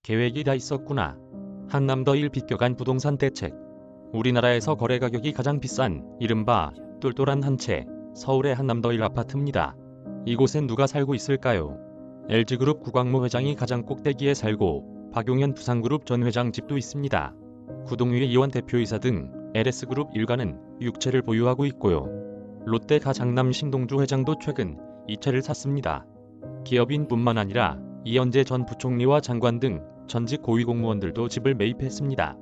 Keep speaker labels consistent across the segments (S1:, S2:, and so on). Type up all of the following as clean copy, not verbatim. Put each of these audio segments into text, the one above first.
S1: 계획이 다 있었구나. 한남더일 비껴간 부동산 대책. 우리나라에서 거래 가격이 가장 비싼 이른바 똘똘한 한 채, 서울의 한남더일 아파트입니다. 이곳엔 누가 살고 있을까요? LG그룹 구광모 회장이 가장 꼭대기에 살고 박용현 부산그룹 전 회장 집도 있습니다. 구동유의 이원 대표이사 등 LS그룹 일가는 6채를 보유하고 있고요. 롯데 가장남 신동주 회장도 최근 2채를 샀습니다. 기업인뿐만 아니라 이현재 전 부총리와 장관 등 전직 고위공무원들도 집을 매입했습니다.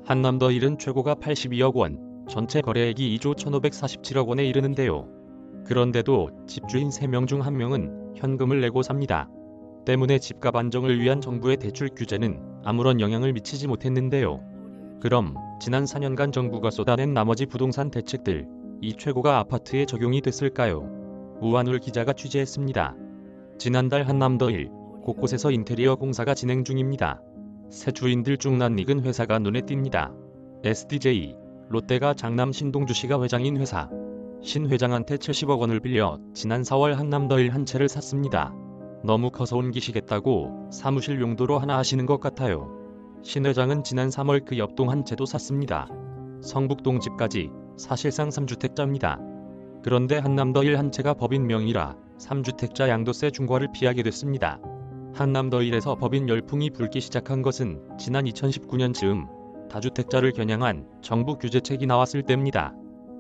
S1: 한남더일은 최고가 82억 원, 전체 거래액이 2조 1,547억 원에 이르는데요. 그런데도 집주인 3명 중 1명은 현금을 내고 삽니다. 때문에 집값 안정을 위한 정부의 대출 규제는 아무런 영향을 미치지 못했는데요. 그럼 지난 4년간 정부가 쏟아낸 나머지 부동산 대책들, 이 최고가 아파트에 적용이 됐을까요? 우한울 기자가 취재했습니다. 지난달 한남더일 곳곳에서 인테리어 공사가 진행 중입니다. 새 주인들 중 낯익은 회사가 눈에 띕니다. SDJ, 롯데가 장남 신동주 씨가 회장인 회사. 신 회장한테 70억 원을 빌려 지난 4월 한남더일 한 채를 샀습니다. 너무 커서 옮기시겠다고 사무실 용도로 하나 하시는 것 같아요. 신 회장은 지난 3월 그 옆동 한 채도 샀습니다. 성북동 집까지 사실상 3주택자입니다. 그런데 한남더일 한 채가 법인 명의라 3주택자 양도세 중과를 피하게 됐습니다. 한남더일에서 법인 열풍이 불기 시작한 것은 지난 2019년 즈음 다주택자를 겨냥한 정부 규제책이 나왔을 때입니다.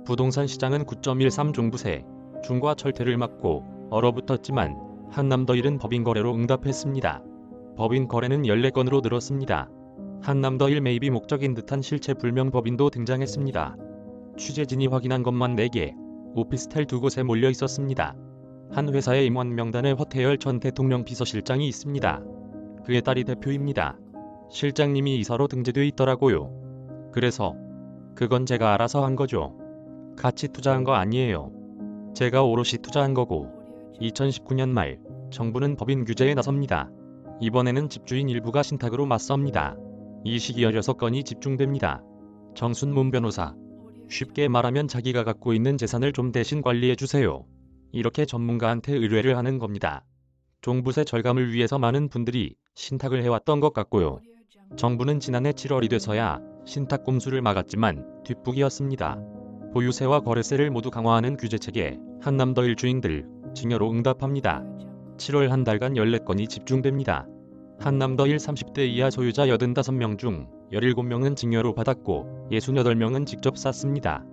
S1: 부동산 시장은 9.13 종부세, 중과 철퇴를 막고 얼어붙었지만 한남더일은 법인 거래로 응답했습니다. 법인 거래는 14건으로 늘었습니다. 한남더일 매입이 목적인 듯한 실체 불명 법인도 등장했습니다. 취재진이 확인한 것만 4개, 오피스텔 2곳에 몰려 있었습니다. 한 회사의 임원 명단에 허태열 전 대통령 비서실장이 있습니다. 그의 딸이 대표입니다. 실장님이 이사로 등재돼 있더라고요. 그래서 그건 제가 알아서 한 거죠. 같이 투자한 거 아니에요. 제가 오롯이 투자한 거고. 2019년 말 정부는 법인 규제에 나섭니다. 이번에는 집주인 일부가 신탁으로 맞섭니다. 이 시기 16건이 집중됩니다. 정순문 변호사. 쉽게 말하면 자기가 갖고 있는 재산을 좀 대신 관리해주세요. 이렇게 전문가한테 의뢰를 하는 겁니다. 종부세 절감을 위해서 많은 분들이 신탁을 해왔던 것 같고요. 정부는 지난해 7월이 돼서야 신탁 꼼수를 막았지만 뒷북이었습니다. 보유세와 거래세를 모두 강화하는 규제책에 한남더일 주인들 증여로 응답합니다. 7월 한 달간 14건이 집중됩니다. 한남더일 30대 이하 소유자 85명 중 17명은 증여로 받았고 68명은 직접 샀습니다.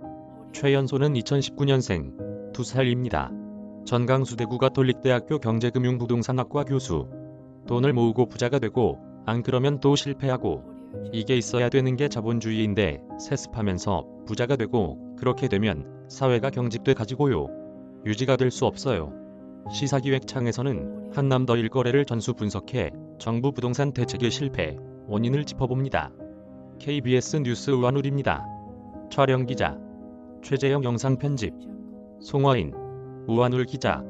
S1: 최연소는 2019년생 2살입니다. 전강수대구 가톨릭대학교 경제금융부동산학과 교수. 돈을 모으고 부자가 되고 안 그러면 또 실패하고 이게 있어야 되는 게 자본주의인데 세습하면서 부자가 되고 그렇게 되면 사회가 경직돼 가지고요. 유지가 될 수 없어요. 시사기획창에서는 한남더일 거래를 전수 분석해 정부 부동산 대책의 실패, 원인을 짚어봅니다. KBS 뉴스 우한울입니다. 촬영기자 최재영 영상편집 송화인 우한울 기자